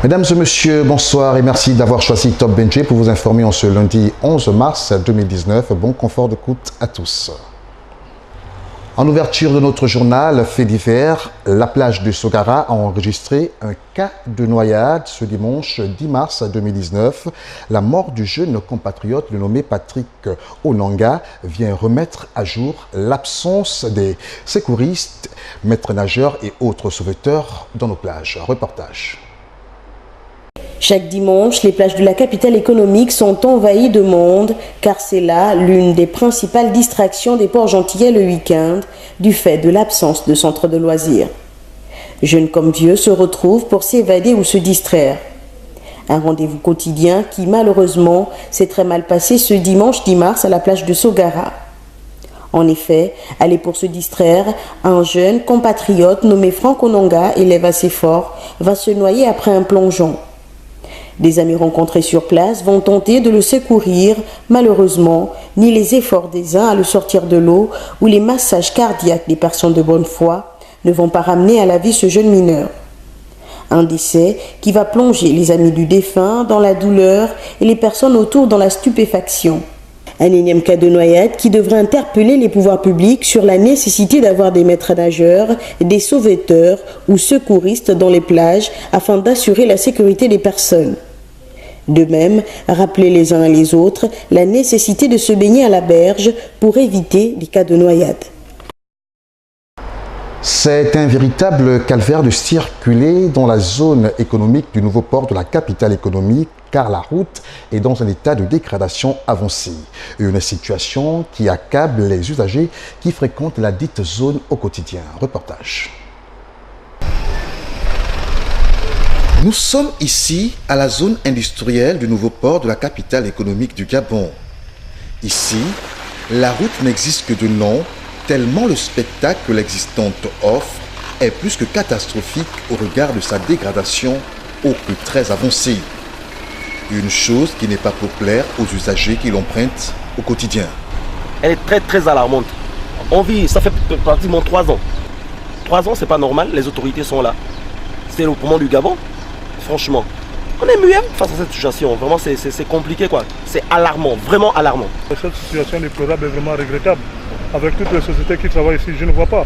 Mesdames et messieurs, bonsoir et merci d'avoir choisi Top Benji pour vous informer en ce lundi 11 mars 2019. Bon confort d'écoute à tous. En ouverture de notre journal Fait divers, la plage de Sogara a enregistré un cas de noyade ce dimanche 10 mars 2019. La mort du jeune compatriote nommé Patrick Onanga vient remettre à jour l'absence des secouristes, maîtres nageurs et autres sauveteurs dans nos plages. Reportage. Chaque dimanche, les plages de la capitale économique sont envahies de monde car c'est là l'une des principales distractions des ports gentillais le week-end du fait de l'absence de centres de loisirs. Jeunes comme vieux se retrouvent pour s'évader ou se distraire. Un rendez-vous quotidien qui malheureusement s'est très mal passé ce dimanche 10 mars à la plage de Sogara. En effet, aller pour se distraire, un jeune compatriote nommé Franck Onanga, élève assez fort, va se noyer après un plongeon. Des amis rencontrés sur place vont tenter de le secourir. Malheureusement, ni les efforts des uns à le sortir de l'eau ou les massages cardiaques des personnes de bonne foi ne vont pas ramener à la vie ce jeune mineur. Un décès qui va plonger les amis du défunt dans la douleur et les personnes autour dans la stupéfaction. Un énième cas de noyade qui devrait interpeller les pouvoirs publics sur la nécessité d'avoir des maîtres nageurs, des sauveteurs ou secouristes dans les plages afin d'assurer la sécurité des personnes. De même, rappeler les uns et les autres la nécessité de se baigner à la berge pour éviter des cas de noyade. C'est un véritable calvaire de circuler dans la zone économique du nouveau port de la capitale économique car la route est dans un état de dégradation avancée. Une situation qui accable les usagers qui fréquentent la dite zone au quotidien. Reportage. Nous sommes ici à la zone industrielle du nouveau port de la capitale économique du Gabon. Ici, la route n'existe que de nom, tellement le spectacle que l'existante offre est plus que catastrophique au regard de sa dégradation au plus très avancée. Une chose qui n'est pas populaire aux usagers qui l'empruntent au quotidien. Elle est très alarmante. On vit, ça fait pratiquement 3 ans. 3 ans, c'est pas normal, les autorités sont là. C'est le poumon du Gabon. Franchement, on est muet face à cette situation. Vraiment, c'est compliqué, quoi. C'est alarmant, vraiment alarmant. Cette situation déplorable est vraiment regrettable. Avec toutes les sociétés qui travaillent ici, je ne vois pas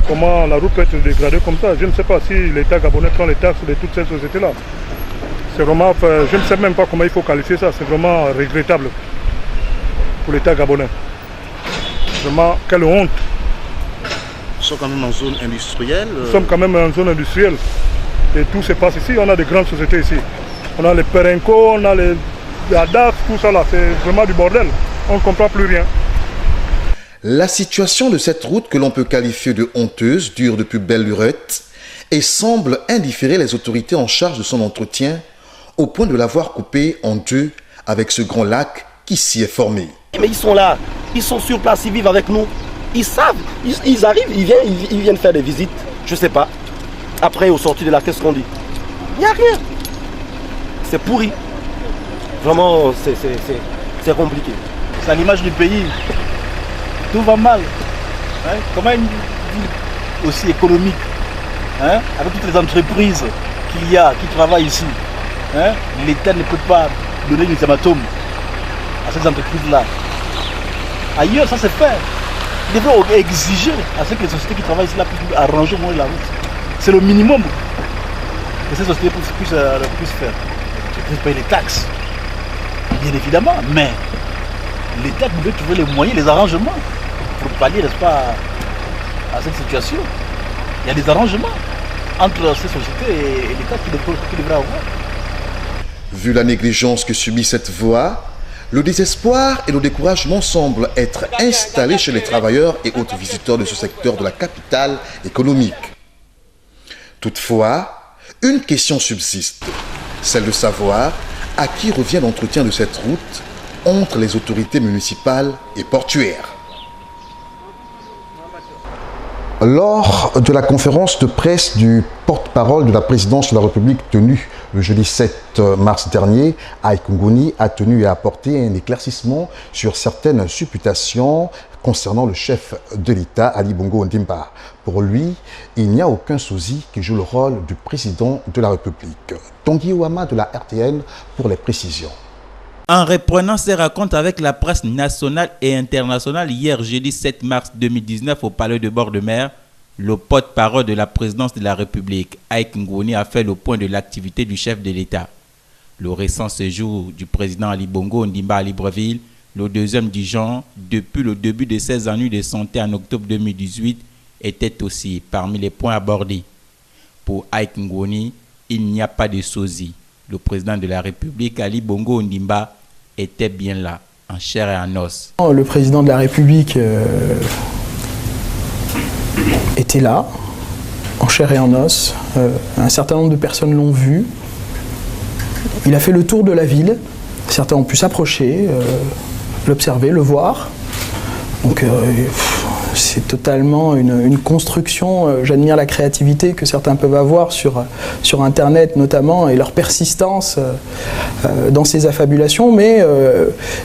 comment la route peut être dégradée comme ça. Je ne sais pas si l'État gabonais prend les taxes de toutes ces sociétés-là. C'est vraiment, je ne sais même pas comment il faut qualifier ça. C'est vraiment regrettable pour l'État gabonais. Vraiment, quelle honte. Nous sommes quand même en zone industrielle. Nous sommes quand même en zone industrielle. Et tout se passe ici. On a de grandes sociétés ici. On a les Perenco, on a les ADAF, tout ça là. C'est vraiment du bordel. On ne comprend plus rien. La situation de cette route que l'on peut qualifier de honteuse dure depuis belle lurette et semble indifférer les autorités en charge de son entretien au point de l'avoir coupé en deux avec ce grand lac qui s'y est formé. Mais ils sont là, ils sont sur place, ils vivent avec nous. Ils savent, ils arrivent, ils viennent faire des visites, je sais pas. Après, au sortir de là, qu'est-ce qu'on dit? Il n'y a rien. C'est pourri. Vraiment, c'est compliqué. C'est à l'image du pays. Tout va mal. Hein? Comment une ville aussi économique, hein? Avec toutes les entreprises qu'il y a, qui travaillent ici, hein? L'État ne peut pas donner une ultimatum à ces entreprises-là. Ailleurs, ça c'est fait. Il devrait exiger à ce que les sociétés qui travaillent ici là puissent arranger au moins la route. C'est le minimum que ces sociétés puissent faire. Ils puissent payer les taxes, bien évidemment, mais l'État devait trouver les moyens, les arrangements pour pallier, n'est-ce pas, à cette situation. Il y a des arrangements entre ces sociétés et l'État qui devrait avoir. Vu la négligence que subit cette voie, le désespoir et le découragement semblent être installés chez les travailleurs et autres visiteurs de ce secteur de la capitale économique. Toutefois, une question subsiste, celle de savoir à qui revient l'entretien de cette route entre les autorités municipales et portuaires. Lors de la conférence de presse du porte-parole de la présidence de la République tenue le jeudi 7 mars dernier, Aïkoungoni a tenu à apporter un éclaircissement sur certaines supputations concernant le chef de l'État, Ali Bongo Ondimba. Pour lui, il n'y a aucun souci qui joue le rôle du président de la République. Tanguy Ouama de la RTN pour les précisions. En reprenant ses rencontres avec la presse nationale et internationale hier jeudi 7 mars 2019 au Palais de bord de mer, le porte-parole de la présidence de la République, Ike Ngoni, a fait le point de l'activité du chef de l'État. Le récent séjour du président Ali Bongo Ondimba à Libreville, le deuxième du genre depuis le début de ses ennuis de santé en octobre 2018, était aussi parmi les points abordés. Pour Ike Ngoni, il n'y a pas de sosie. Le président de la République, Ali Bongo Ondimba, était bien là, en chair et en os. Le président de la République était là, en chair et en os. Un certain nombre de personnes l'ont vu. Il a fait le tour de la ville. Certains ont pu s'approcher, l'observer, le voir. Donc c'est totalement une construction. J'admire la créativité que certains peuvent avoir sur Internet notamment et leur persistance dans ces affabulations, mais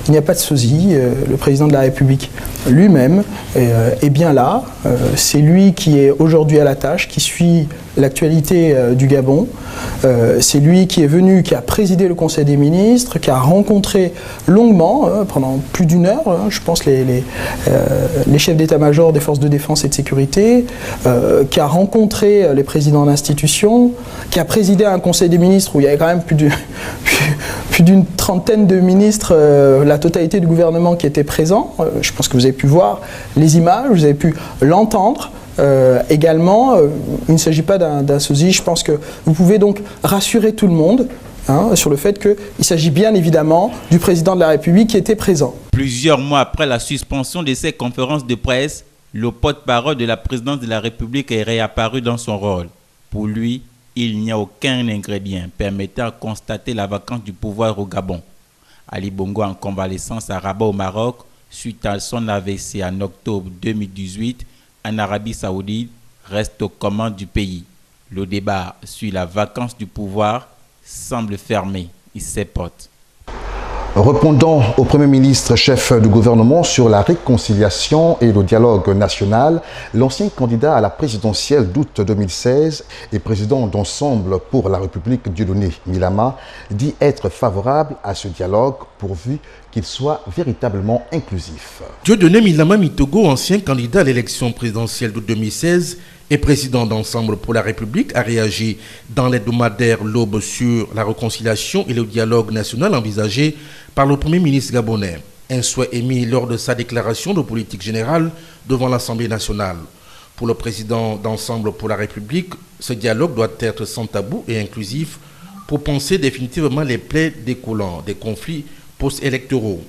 il n'y a pas de sosie. Le président de la République lui-même est bien là. C'est lui qui est aujourd'hui à la tâche, qui suit l'actualité du Gabon. C'est lui qui est venu, qui a présidé le Conseil des ministres, qui a rencontré longuement, pendant plus d'une heure, je pense, les chefs d'état-major des forces de défense et de sécurité, qui a rencontré les présidents d'institutions, qui a présidé un Conseil des ministres où il y avait quand même plus d'une trentaine de ministres, la totalité du gouvernement qui était présent. Je pense que vous avez pu voir les images, vous avez pu l'entendre. Également, il ne s'agit pas d'un sosie. Je pense que vous pouvez donc rassurer tout le monde sur le fait qu'il s'agit bien évidemment du président de la République qui était présent. Plusieurs mois après la suspension de ces conférences de presse, le porte-parole de la présidence de la République est réapparu dans son rôle. Pour lui, il n'y a aucun ingrédient permettant de constater la vacance du pouvoir au Gabon. Ali Bongo, en convalescence à Rabat au Maroc, suite à son AVC en octobre 2018, en Arabie Saoudite, reste aux commandes du pays. Le débat sur la vacance du pouvoir semble fermé. Il s'épote. Répondant au Premier ministre chef du gouvernement sur la réconciliation et le dialogue national, l'ancien candidat à la présidentielle d'août 2016 et président d'Ensemble pour la République Dieudonné Milama dit être favorable à ce dialogue pourvu qu'il soit véritablement inclusif. Dieudonné Milama Mitogo, ancien candidat à l'élection présidentielle d'août 2016 et président d'Ensemble pour la République, a réagi dans l'hebdomadaire L'Aube sur la réconciliation et le dialogue national envisagé par le Premier ministre gabonais. Un souhait émis lors de sa déclaration de politique générale devant l'Assemblée nationale. Pour le président d'Ensemble pour la République, ce dialogue doit être sans tabou et inclusif pour penser définitivement les plaies découlant des conflits post-électoraux.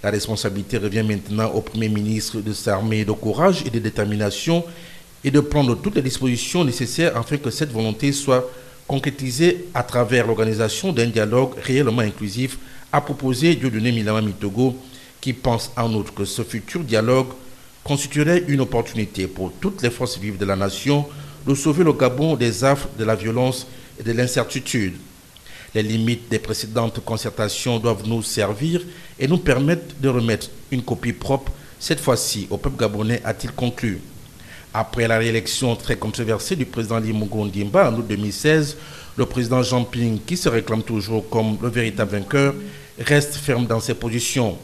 La responsabilité revient maintenant au Premier ministre de s'armer de courage et de détermination et de prendre toutes les dispositions nécessaires afin que cette volonté soit concrétisée à travers l'organisation d'un dialogue réellement inclusif, a proposé Dieudonné Milama Mitogo, qui pense en outre que ce futur dialogue constituerait une opportunité pour toutes les forces vives de la nation de sauver le Gabon des affres de la violence et de l'incertitude. Les limites des précédentes concertations doivent nous servir et nous permettre de remettre une copie propre, cette fois-ci au peuple gabonais, a-t-il conclu. Après la réélection très controversée du président Ali Bongo Ondimba en août 2016, le président Jean Ping, qui se réclame toujours comme le véritable vainqueur, reste ferme dans ses positions.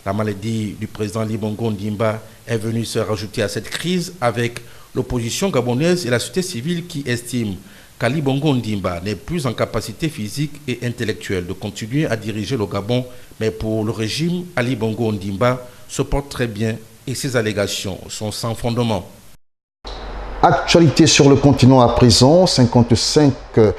La maladie du président Ali Bongo Ondimba est venue se rajouter à cette crise avec l'opposition gabonaise et la société civile qui estime qu'Ali Bongo Ondimba n'est plus en capacité physique et intellectuelle de continuer à diriger le Gabon, mais pour le régime, Ali Bongo Ondimba se porte très bien et ses allégations sont sans fondement. Actualité sur le continent à présent, 55%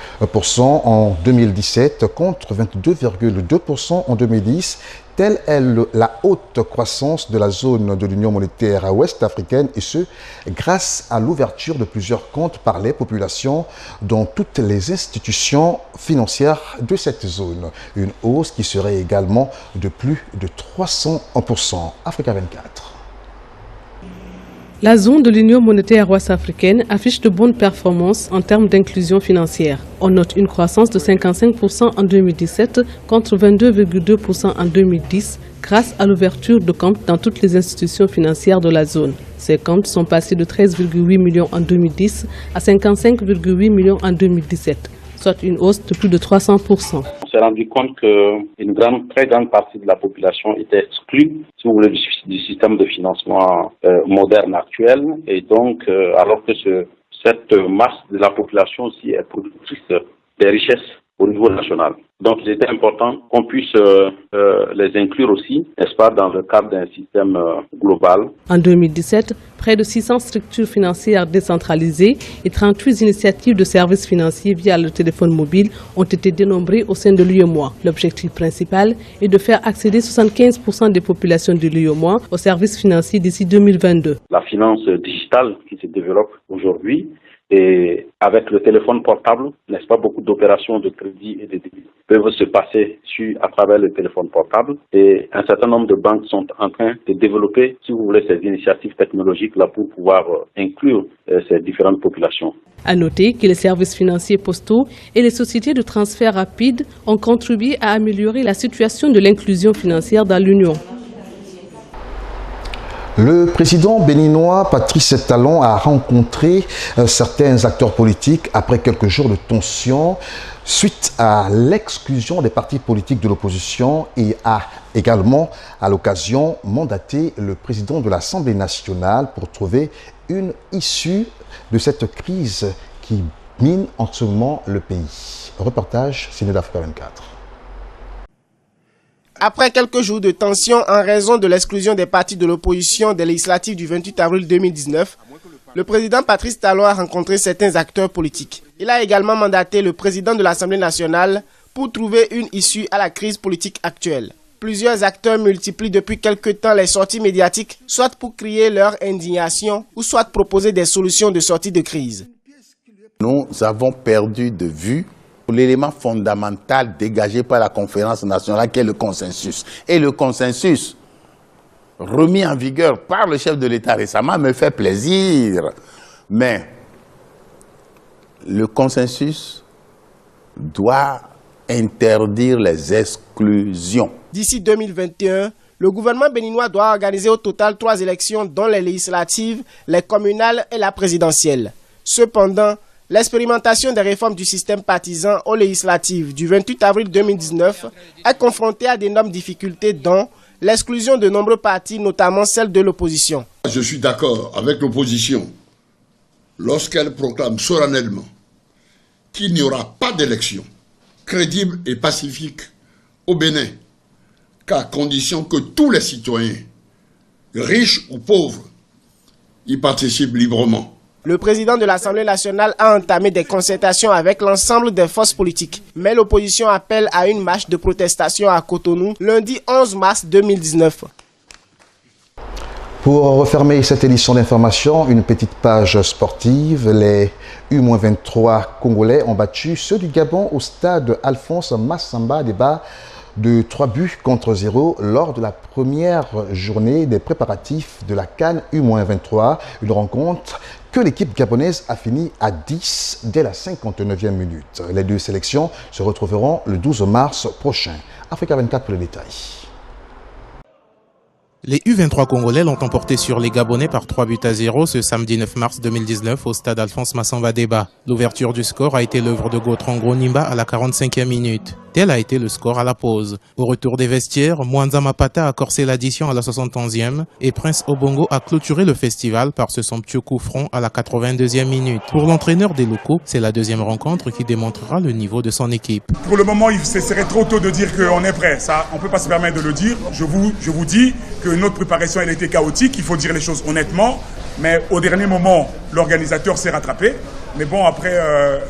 en 2017 contre 22,2% en 2010. Telle est la haute croissance de la zone de l'Union monétaire ouest africaine et ce, grâce à l'ouverture de plusieurs comptes par les populations dans toutes les institutions financières de cette zone. Une hausse qui serait également de plus de 300%. Africa 24. La zone de l'Union monétaire ouest-africaine affiche de bonnes performances en termes d'inclusion financière. On note une croissance de 55% en 2017 contre 22,2% en 2010 grâce à l'ouverture de comptes dans toutes les institutions financières de la zone. Ces comptes sont passés de 13,8 millions en 2010 à 55,8 millions en 2017, soit une hausse de plus de 300%. On s'est rendu compte qu'une très grande partie de la population était exclue, si vous voulez, du système de financement moderne actuel. Et donc, alors que cette masse de la population aussi est productrice des richesses au niveau national. Donc, il était important qu'on puisse les inclure aussi, n'est-ce pas, dans le cadre d'un système global. En 2017, près de 600 structures financières décentralisées et 38 initiatives de services financiers via le téléphone mobile ont été dénombrées au sein de l'UEMOA. L'objectif principal est de faire accéder 75% des populations de l'UEMOA aux services financiers d'ici 2022. La finance digitale qui se développe aujourd'hui, et avec le téléphone portable, n'est-ce pas, beaucoup d'opérations de crédit et de débit peuvent se passer à travers le téléphone portable. Et un certain nombre de banques sont en train de développer, si vous voulez, ces initiatives technologiques-là pour pouvoir inclure ces différentes populations. À noter que les services financiers postaux et les sociétés de transfert rapide ont contribué à améliorer la situation de l'inclusion financière dans l'Union. Le président béninois Patrice Talon a rencontré certains acteurs politiques après quelques jours de tension suite à l'exclusion des partis politiques de l'opposition et a également, à l'occasion, mandaté le président de l'Assemblée nationale pour trouver une issue de cette crise qui mine en ce moment le pays. Reportage signé d'Africa 24. Après quelques jours de tension en raison de l'exclusion des partis de l'opposition des législatives du 28 avril 2019, le président Patrice Talon a rencontré certains acteurs politiques. Il a également mandaté le président de l'Assemblée nationale pour trouver une issue à la crise politique actuelle. Plusieurs acteurs multiplient depuis quelque temps les sorties médiatiques, soit pour crier leur indignation ou soit proposer des solutions de sortie de crise. Nous avons perdu de vue l'élément fondamental dégagé par la conférence nationale qui est le consensus. Et le consensus remis en vigueur par le chef de l'État récemment me fait plaisir. Mais le consensus doit interdire les exclusions. D'ici 2021, le gouvernement béninois doit organiser au total 3 élections, dont les législatives, les communales et la présidentielle. Cependant, l'expérimentation des réformes du système partisan aux législatives du 28 avril 2019 est confrontée à d'énormes difficultés, dont l'exclusion de nombreux partis, notamment celle de l'opposition. Je suis d'accord avec l'opposition lorsqu'elle proclame solennellement qu'il n'y aura pas d'élection crédible et pacifique au Bénin, qu'à condition que tous les citoyens, riches ou pauvres, y participent librement. Le président de l'Assemblée nationale a entamé des concertations avec l'ensemble des forces politiques. Mais l'opposition appelle à une marche de protestation à Cotonou lundi 11 mars 2019. Pour refermer cette édition d'information, une petite page sportive. Les U-23 congolais ont battu ceux du Gabon au stade Alphonse Massamba Débat de 3-0 lors de la première journée des préparatifs de la CAN U-23. Une rencontre que l'équipe gabonaise a fini à 10 dès la 59e minute. Les deux sélections se retrouveront le 12 mars prochain. Africa 24 pour les détails. Les U23 congolais l'ont emporté sur les Gabonais par 3-0 ce samedi 9 mars 2019 au stade Alphonse Massamba Débat. L'ouverture du score a été l'œuvre de Gautran Gronimba à la 45e minute. Tel a été le score à la pause. Au retour des vestiaires, Mwanza Mapata a corsé l'addition à la 71e et Prince Obongo a clôturé le festival par ce somptueux coup franc à la 82e minute. Pour l'entraîneur des locaux, c'est la deuxième rencontre qui démontrera le niveau de son équipe. Pour le moment, ce serait trop tôt de dire qu'on est prêt. Ça, on ne peut pas se permettre de le dire. Je vous dis que notre préparation elle a été chaotique, il faut dire les choses honnêtement. Mais au dernier moment, l'organisateur s'est rattrapé. Mais bon, après,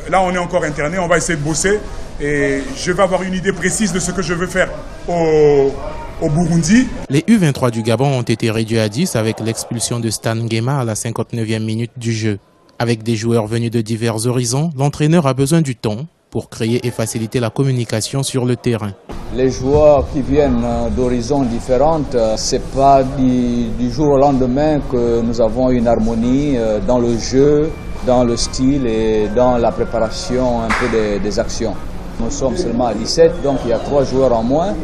là, on est encore interné, on va essayer de bosser. Et je vais avoir une idée précise de ce que je veux faire au Burundi. Les U23 du Gabon ont été réduits à 10 avec l'expulsion de Stan Nguema à la 59e minute du jeu. Avec des joueurs venus de divers horizons, l'entraîneur a besoin du temps pour créer et faciliter la communication sur le terrain. Les joueurs qui viennent d'horizons différentes, c'est pas du jour au lendemain que nous avons une harmonie dans le jeu, dans le style et dans la préparation un peu des actions. Nous sommes seulement à 17, donc il y a 3 joueurs en moins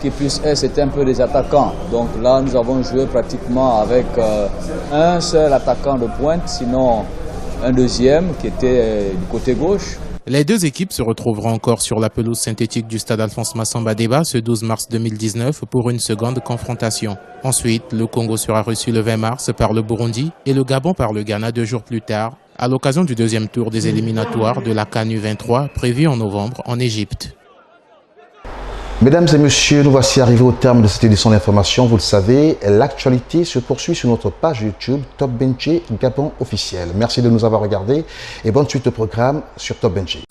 qui plus c'est un peu des attaquants. Donc là, nous avons joué pratiquement avec un seul attaquant de pointe, sinon un deuxième qui était du côté gauche. Les deux équipes se retrouveront encore sur la pelouse synthétique du stade Alphonse Massamba Déba ce 12 mars 2019 pour une seconde confrontation. Ensuite, le Congo sera reçu le 20 mars par le Burundi et le Gabon par le Ghana 2 jours plus tard, à l'occasion du deuxième tour des éliminatoires de la CAN U23 prévu en novembre en Égypte. Mesdames et messieurs, nous voici arrivés au terme de cette édition d'information. Vous le savez, l'actualité se poursuit sur notre page YouTube Top Benché Gabon officiel. Merci de nous avoir regardés et bonne suite au programme sur Top Benché.